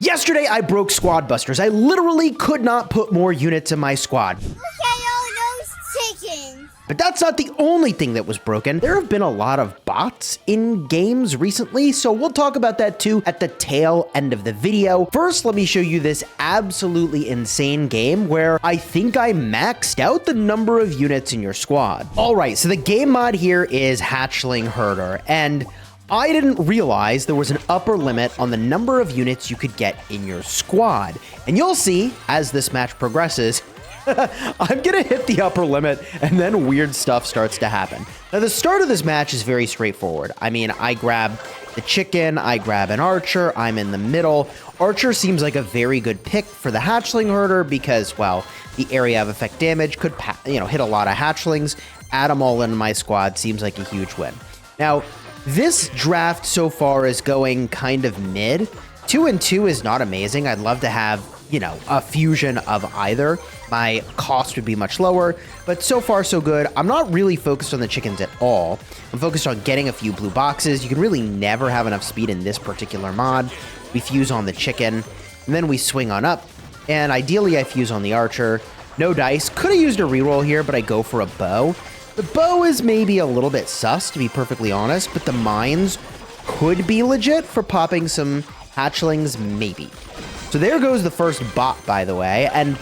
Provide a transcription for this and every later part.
Yesterday, I broke squad busters. I literally could not put more units in my squad. Look at all those chickens. But that's not the only thing that was broken. There have been a lot of bots in games recently, so we'll talk about that too at the tail end of the video. First, let me show you this absolutely insane game where I think I maxed out the number of units in your squad. All right, so the game mod here is Hatchling Herder, and I didn't realize there was an upper limit on the number of units you could get in your squad. And you'll see as this match progresses, I'm gonna hit the upper limit and then weird stuff starts to happen. Now, the start of this match is very straightforward. I mean, I grab the chicken, I grab an archer, I'm in the middle. Archer seems like a very good pick for the hatchling herder because, well, the area of effect damage could, hit a lot of hatchlings. Add them all in my squad seems like a huge win. Now, this draft so far is going kind of mid. 2 and 2 is not amazing. I'd love to have, a fusion of either. My cost would be much lower, but so far so good. I'm not really focused on the chickens at all. I'm focused on getting a few blue boxes. You can really never have enough speed in this particular mod. We fuse on the chicken, and then we swing on up. And ideally, I fuse on the archer. No dice. Could have used a reroll here, but I go for a bow. The bow is maybe a little bit sus, to be perfectly honest, but the mines could be legit for popping some hatchlings, maybe. So there goes the first bot, by the way, and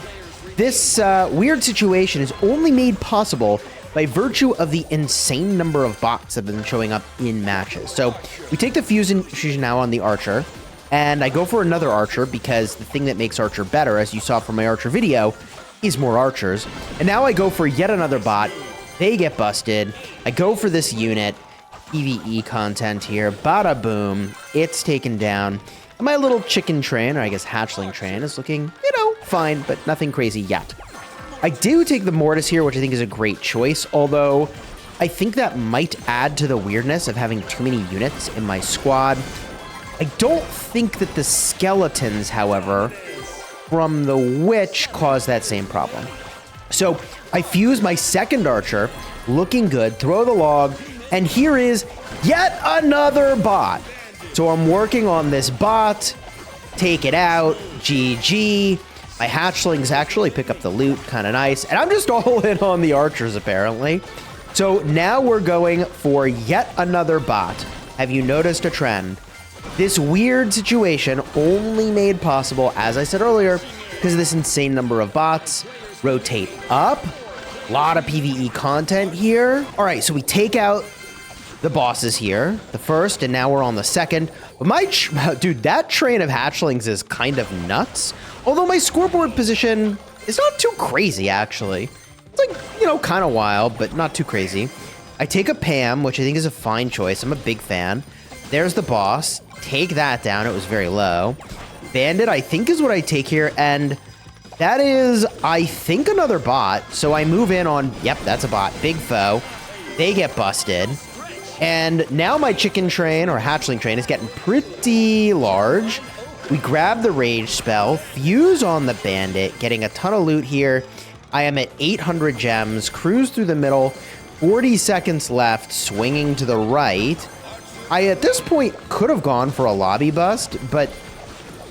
this weird situation is only made possible by virtue of the insane number of bots that have been showing up in matches. So we take the fusion now on the archer, and I go for another archer because the thing that makes archer better, as you saw from my archer video, is more archers. And now I go for yet another bot. They get busted. I go for this unit. PvE content here. Bada boom. It's taken down. And my little chicken train, or I guess hatchling train, is looking, fine, but nothing crazy yet. I do take the mortis here, which I think is a great choice, although I think that might add to the weirdness of having too many units in my squad. I don't think that the skeletons, however, from the witch cause that same problem. So I fuse my second archer, looking good, throw the log, and here is yet another bot. So I'm working on this bot, take it out, GG. My hatchlings actually pick up the loot, kind of nice. And I'm just all in on the archers, apparently. So now we're going for yet another bot. Have you noticed a trend? This weird situation only made possible, as I said earlier, because of this insane number of bots. Rotate up. A lot of PvE content here. All right, so we take out the bosses here, the first, and now we're on the second. But dude, that train of hatchlings is kind of nuts. Although my scoreboard position is not too crazy, actually. It's like, kind of wild, but not too crazy. I take a Pam, which I think is a fine choice. I'm a big fan. There's the boss. Take that down. It was very low. Bandit, I think, is what I take here, and that is, I think, another bot. So I move in on, yep, that's a bot. Big foe. They get busted. And now my chicken train, or hatchling train, is getting pretty large. We grab the rage spell, fuse on the bandit, getting a ton of loot here. I am at 800 gems, cruise through the middle, 40 seconds left, swinging to the right. I, at this point, could have gone for a lobby bust, but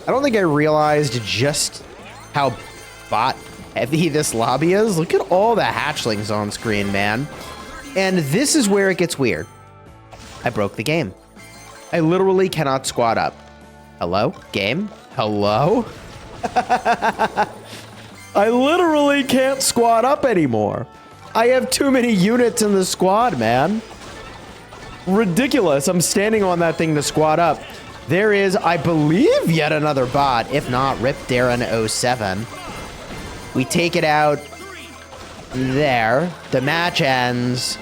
I don't think I realized just how bot heavy this lobby is. Look at all the hatchlings on screen, man. And this is where it gets weird. I broke the game. I literally cannot squad up. Hello? Game? Hello? I literally can't squad up anymore. I have too many units in the squad, man. Ridiculous. I'm standing on that thing to squad up. There is, I believe, yet another bot. If not, Rip Darren 07. We take it out. There. The match ends.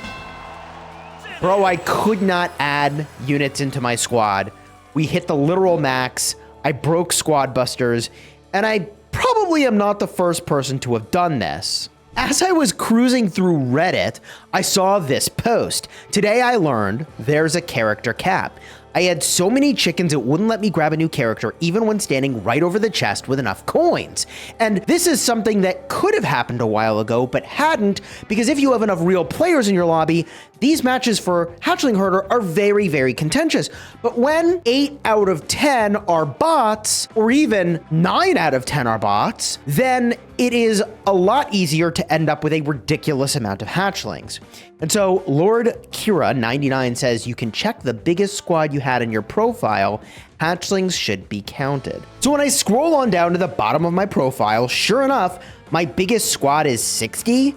Bro, I could not add units into my squad. We hit the literal max. I broke squad busters, and I probably am not the first person to have done this. As I was cruising through Reddit, I saw this post. Today I learned there's a character cap. I had so many chickens it wouldn't let me grab a new character even when standing right over the chest with enough coins. And this is something that could have happened a while ago but hadn't, because if you have enough real players in your lobby, these matches for Hatchling Herder are very, very contentious. But when 8 out of 10 are bots, or even 9 out of 10 are bots, then it is a lot easier to end up with a ridiculous amount of hatchlings. And so Lord Kira 99 says you can check the biggest squad you had in your profile. Hatchlings should be counted. So when I scroll on down to the bottom of my profile, sure enough, my biggest squad is 60.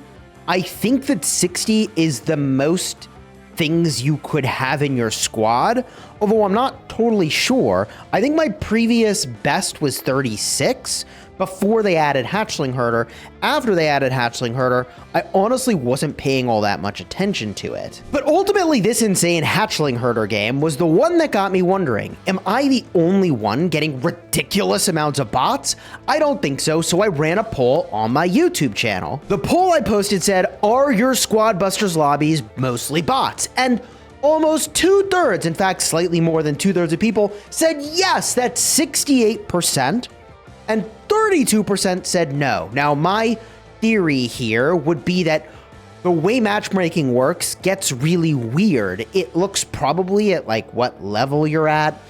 I think that 60 is the most things you could have in your squad, although I'm not totally sure. I think my previous best was 36 before they added Hatchling Herder. After they added Hatchling Herder, I honestly wasn't paying all that much attention to it. But ultimately, this insane Hatchling Herder game was the one that got me wondering, am I the only one getting ridiculous amounts of bots? I don't think so, so I ran a poll on my YouTube channel. The poll I posted said, are your Squad Busters lobbies mostly bots? And almost 2/3, in fact, slightly more than 2/3 of people said yes, that's 68%. And 32% said no. Now, my theory here would be that the way matchmaking works gets really weird. It looks probably at like what level you're at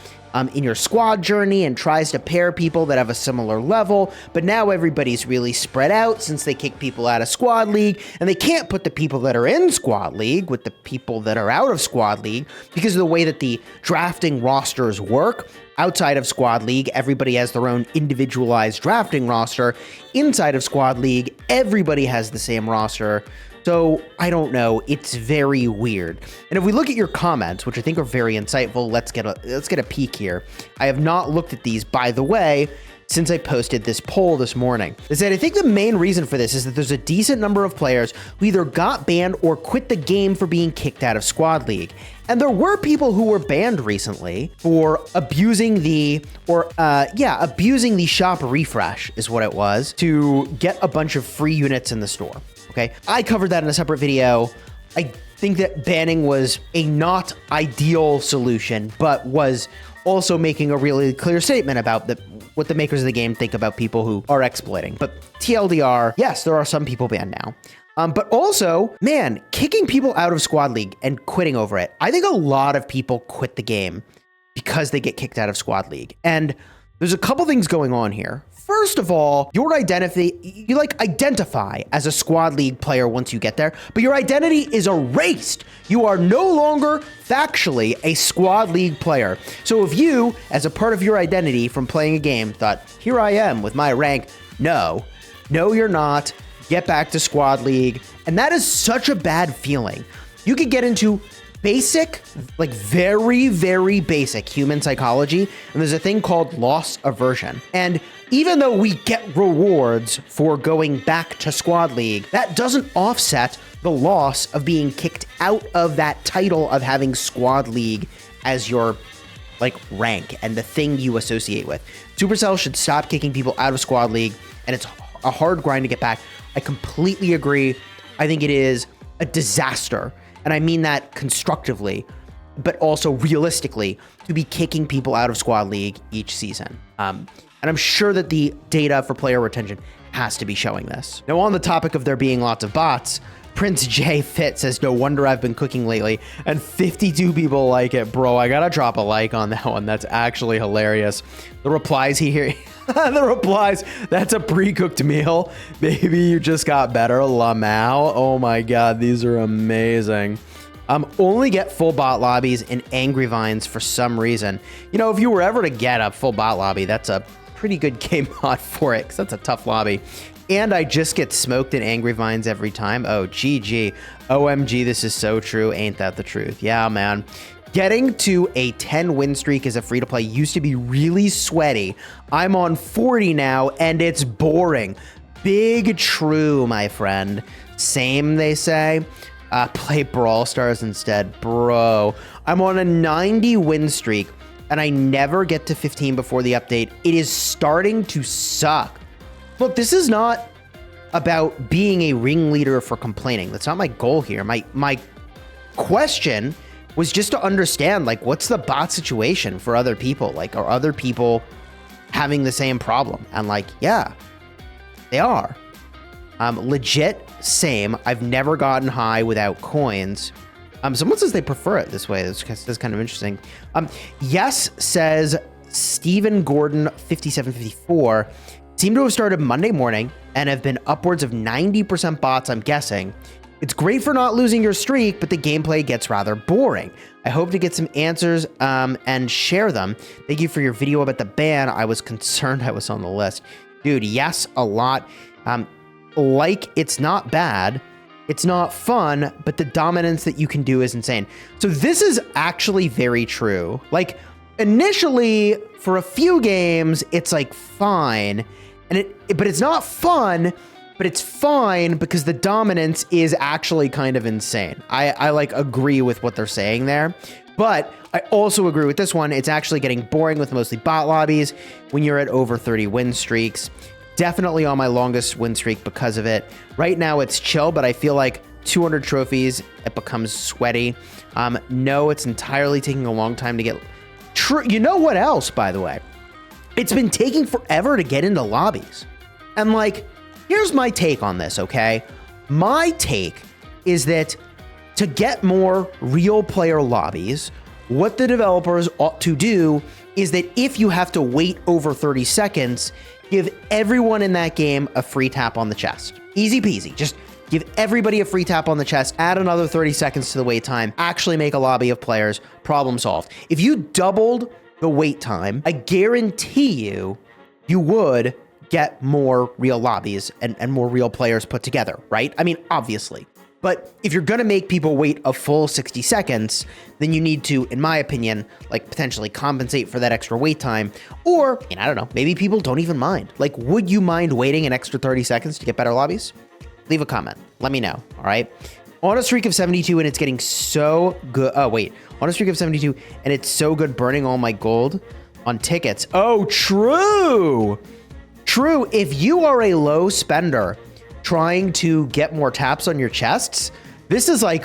in your squad journey and tries to pair people that have a similar level. But now everybody's really spread out since they kick people out of Squad League, and they can't put the people that are in Squad League with the people that are out of Squad League because of the way that the drafting rosters work. Outside of Squad League, everybody has their own individualized drafting roster. Inside of Squad League, everybody has the same roster. So I don't know, it's very weird. And if we look at your comments, which I think are very insightful, let's get a peek here. I have not looked at these, by the way, since I posted this poll this morning. They said, I think the main reason for this is that there's a decent number of players who either got banned or quit the game for being kicked out of Squad League. And there were people who were banned recently for abusing the shop refresh is what it was, to get a bunch of free units in the store. Okay, I covered that in a separate video. I think that banning was a not ideal solution, but was also making a really clear statement about what the makers of the game think about people who are exploiting. But TLDR, yes, there are some people banned now. But also, man, kicking people out of Squad League and quitting over it. I think a lot of people quit the game because they get kicked out of Squad League. And there's a couple things going on here. First of all, your identity, you identify as a Squad League player once you get there, but your identity is erased. You are no longer factually a Squad League player. So if you, as a part of your identity from playing a game, thought, here I am with my rank, no, you're not. Get back to Squad League. And that is such a bad feeling. You could get into basic, like very, very basic human psychology. And there's a thing called loss aversion. And even though we get rewards for going back to Squad League, that doesn't offset the loss of being kicked out of that title of having Squad League as your rank and the thing you associate with. Supercell should stop kicking people out of Squad League, and it's a hard grind to get back. I completely agree. I think it is a disaster, and I mean that constructively, but also realistically, to be kicking people out of Squad League each season. And I'm sure that the data for player retention has to be showing this. Now, on the topic of there being lots of bots, Prince J Fit says, no wonder I've been cooking lately, and 52 people like it. Bro, I gotta drop a like on that one. That's actually hilarious. The replies that's a pre-cooked meal. Maybe you just got better, Lamau. Oh my God, these are amazing. Only get full bot lobbies in Angry Vines for some reason. You know, if you were ever to get a full bot lobby, that's a pretty good game mod for it, because that's a tough lobby. And I just get smoked in Angry Vines every time. Oh, GG. OMG, this is so true. Ain't that the truth? Yeah, man. Getting to a 10 win streak as a free-to-play used to be really sweaty. I'm on 40 now, and it's boring. Big true, my friend. Same, they say. Play Brawl Stars instead. Bro, I'm on a 90 win streak, and I never get to 15 before the update. It is starting to suck. Look, this is not about being a ringleader for complaining. That's not my goal here. My question was just to understand, what's the bot situation for other people? Are other people having the same problem? And yeah, they are. Legit, same. I've never gotten high without coins. Someone says they prefer it this way. That's kind of interesting. Yes, says Stephen Gordon 5754. Seem to have started Monday morning and have been upwards of 90% bots, I'm guessing. It's great for not losing your streak, but the gameplay gets rather boring. I hope to get some answers and share them. Thank you for your video about the ban. I was concerned I was on the list. Dude, yes, a lot. Like, it's not bad. It's not fun, but the dominance that you can do is insane. So this is actually very true. Like, initially, for a few games, it's like fine, but it's not fun, but it's fine because the dominance is actually kind of insane. I like agree with what they're saying there, but I also agree with this one. It's actually getting boring with mostly bot lobbies when you're at over 30 win streaks. Definitely on my longest win streak because of it. Right now it's chill, but I feel like 200 trophies, it becomes sweaty. No, it's entirely taking a long time to get... You know what else, by the way? It's been taking forever to get into lobbies. And like, here's my take on this, okay? My take is that to get more real player lobbies, what the developers ought to do is that if you have to wait over 30 seconds, give everyone in that game a free tap on the chest. Easy peasy. Just give everybody a free tap on the chest, add another 30 seconds to the wait time, actually make a lobby of players, problem solved. If you doubled the wait time, I guarantee you would get more real lobbies and more real players put together, right? I mean, obviously. But if you're going to make people wait a full 60 seconds, then you need to, in my opinion, like potentially compensate for that extra wait time. Or, and I don't know, maybe people don't even mind. Like, would you mind waiting an extra 30 seconds to get better lobbies? Leave a comment. Let me know, all right? On a streak of 72 and it's getting so good. Oh, wait. On a streak of 72 and it's so good burning all my gold on tickets. Oh, true. True. If you are a low spender trying to get more taps on your chests, this is like,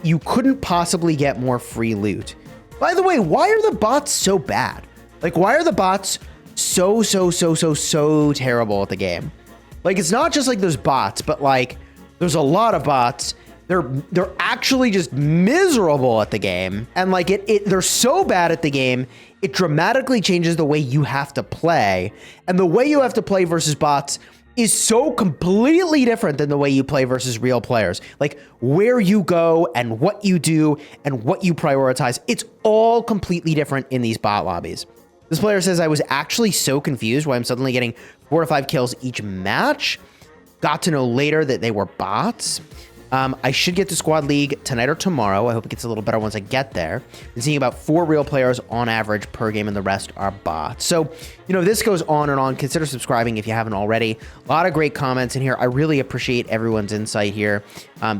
you couldn't possibly get more free loot. By the way, why are the bots so bad? Like, why are the bots so terrible at the game? Like, it's not just like there's bots, but like there's a lot of bots. They're actually just miserable at the game. And like they're so bad at the game, it dramatically changes the way you have to play. And the way you have to play versus bots is so completely different than the way you play versus real players. Like where you go and what you do and what you prioritize, it's all completely different in these bot lobbies. This player says, I was actually so confused why I'm suddenly getting 4 to 5 kills each match. Got to know later that they were bots. I should get to Squad League tonight or tomorrow. I hope it gets a little better once I get there. Been seeing about 4 real players on average per game and the rest are bots. So, you know, this goes on and on. Consider subscribing if you haven't already. A lot of great comments in here. I really appreciate everyone's insight here.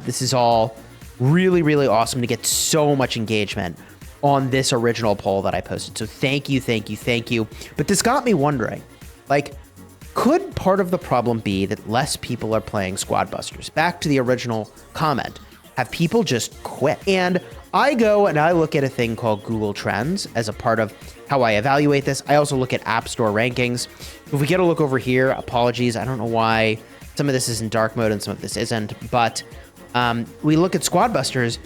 This is all really, really awesome to get so much engagement on this original poll that I posted. So thank you. But this got me wondering, like, could part of the problem be that less people are playing Squad Busters? Back to the original comment. Have people just quit? And I go and I look at a thing called Google Trends as a part of how I evaluate this. I also look at App Store rankings. If we get a look over here, apologies, I don't know why some of this is in dark mode and some of this isn't, but we look at Squad Busters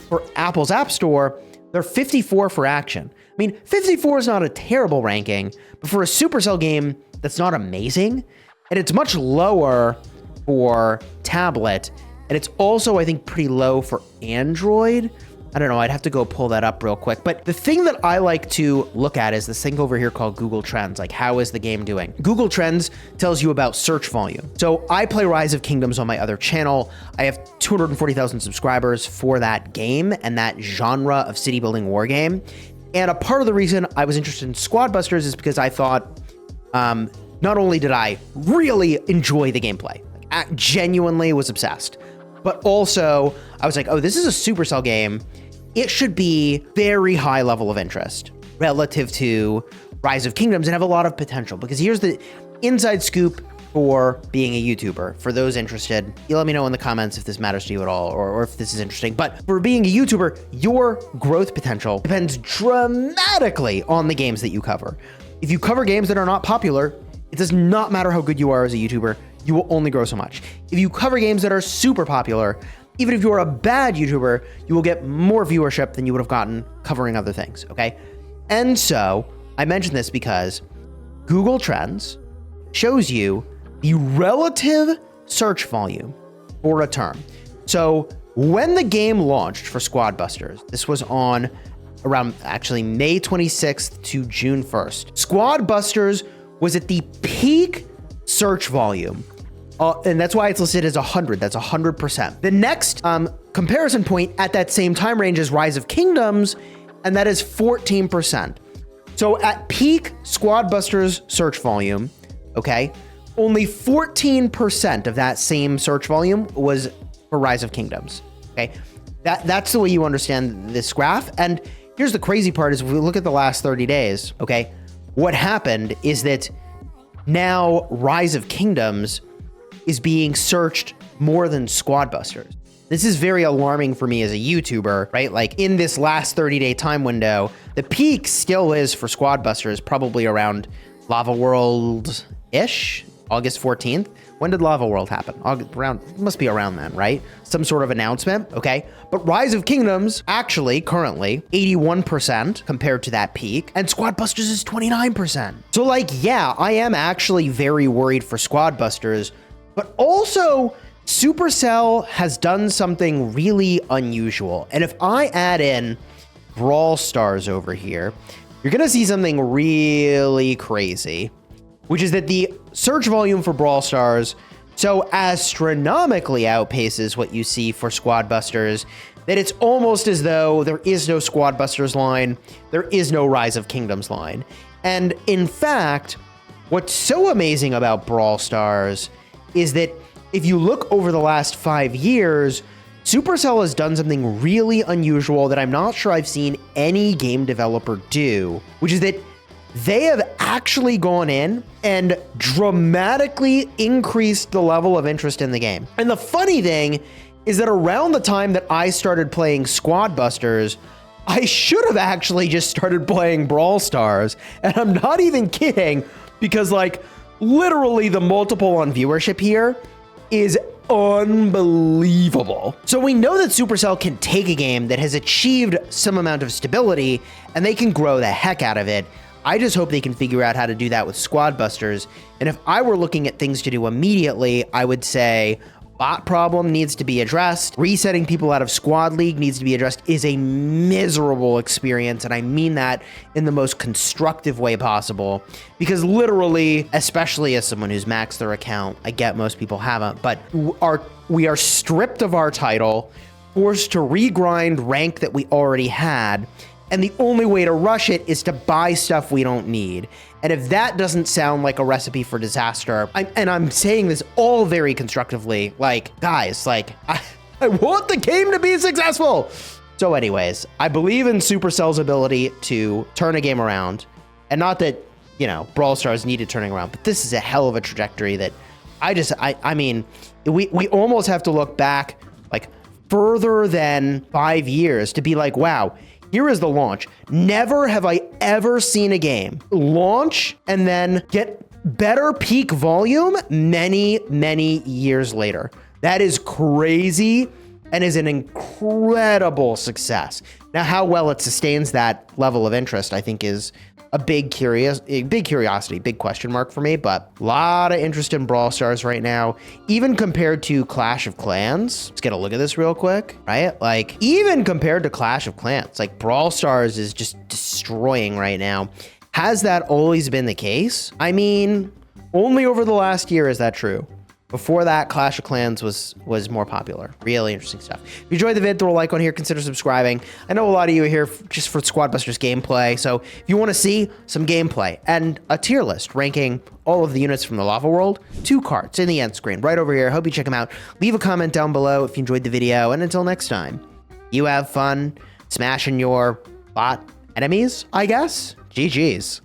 for Apple's App Store. They're 54 for action. I mean, 54 is not a terrible ranking, but for a Supercell game, that's not amazing. And it's much lower for tablet. And it's also, I think, pretty low for Android. I don't know. I'd have to go pull that up real quick. But the thing that I like to look at is this thing over here called Google Trends. Like, how is the game doing? Google Trends tells you about search volume. So I play Rise of Kingdoms on my other channel. I have 240,000 subscribers for that game and that genre of city building war game. And a part of the reason I was interested in Squad Busters is because I thought, not only did I really enjoy the gameplay, like, I genuinely was obsessed, but also I was like, oh, this is a Supercell game. It should be very high level of interest relative to Rise of Kingdoms and have a lot of potential, because here's the inside scoop for being a YouTuber. For those interested, you let me know in the comments if this matters to you at all, or if this is interesting. But for being a YouTuber, your growth potential depends dramatically on the games that you cover. If you cover games that are not popular, it does not matter how good you are as a YouTuber, you will only grow so much. If you cover games that are super popular, even if you're a bad YouTuber, you will get more viewership than you would have gotten covering other things, okay? And so I mention this because Google Trends shows you the relative search volume for a term. So when the game launched for Squad Busters, this was on around actually May 26th to June 1st. Squad Busters was at the peak search volume. And that's why it's listed as 100. That's 100%. The next comparison point at that same time range is Rise of Kingdoms, and that is 14%. So at peak Squad Busters search volume, okay, only 14% of that same search volume was for Rise of Kingdoms, okay? That's the way you understand this graph. And here's the crazy part is if we look at the last 30 days, okay, what happened is that now Rise of Kingdoms is being searched more than Squad Busters. This is very alarming for me as a YouTuber, right? Like in this last 30-day time window, the peak still is for Squad Busters, probably around Lava World-ish, August 14th. When did Lava World happen? It must be around then, right? Some sort of announcement, okay? But Rise of Kingdoms, actually, currently, 81% compared to that peak, and Squad Busters is 29%. So like, yeah, I am actually very worried for Squad Busters, but also Supercell has done something really unusual. And if I add in Brawl Stars over here, you're gonna see something really crazy, which is that the search volume for Brawl Stars so astronomically outpaces what you see for Squad Busters that it's almost as though there is no Squad Busters line, there is no Rise of Kingdoms line. And in fact, what's so amazing about Brawl Stars is that if you look over the last 5 years, Supercell has done something really unusual that I'm not sure I've seen any game developer do, which is that they have actually gone in and dramatically increased the level of interest in the game. And the funny thing is that around the time that I started playing Squad Busters, I should have actually just started playing Brawl Stars. And I'm not even kidding, because like literally the multiple on viewership here is unbelievable. So we know that Supercell can take a game that has achieved some amount of stability and they can grow the heck out of it. I just hope they can figure out how to do that with Squad Busters. And if I were looking at things to do immediately, I would say bot problem needs to be addressed. Resetting people out of Squad League needs to be addressed. Is a miserable experience, and I mean that in the most constructive way possible. Because literally, especially as someone who's maxed their account, I get most people haven't, but we are stripped of our title, forced to regrind rank that we already had, and the only way to rush it is to buy stuff we don't need. And if that doesn't sound like a recipe for disaster, I'm saying this all very constructively, like, guys, like, I want the game to be successful. So anyways, I believe in Supercell's ability to turn a game around. And not that, you know, Brawl Stars needed turning around, but this is a hell of a trajectory that I mean, we almost have to look back, like, further than 5 years to be like, wow, here is the launch. Never have I ever seen a game launch and then get better peak volume many, many years later. That is crazy and is an incredible success. Now, how well it sustains that level of interest, I think, is a big curiosity, big question mark for me, but a lot of interest in Brawl Stars right now, even compared to Clash of Clans. Let's get a look at this real quick, right? Like, even compared to Clash of Clans, like Brawl Stars is just destroying right now. Has that always been the case? I mean, only over the last year is that true. Before that, Clash of Clans was more popular. Really interesting stuff. If you enjoyed the vid, throw a like on here, consider subscribing. I know a lot of you are here just for Squad Busters gameplay, so if you want to see some gameplay and a tier list ranking all of the units from the Lava World, 2 cards in the end screen right over here. Hope you check them out. Leave a comment down below if you enjoyed the video, and until next time, you have fun smashing your bot enemies, I guess. GG's.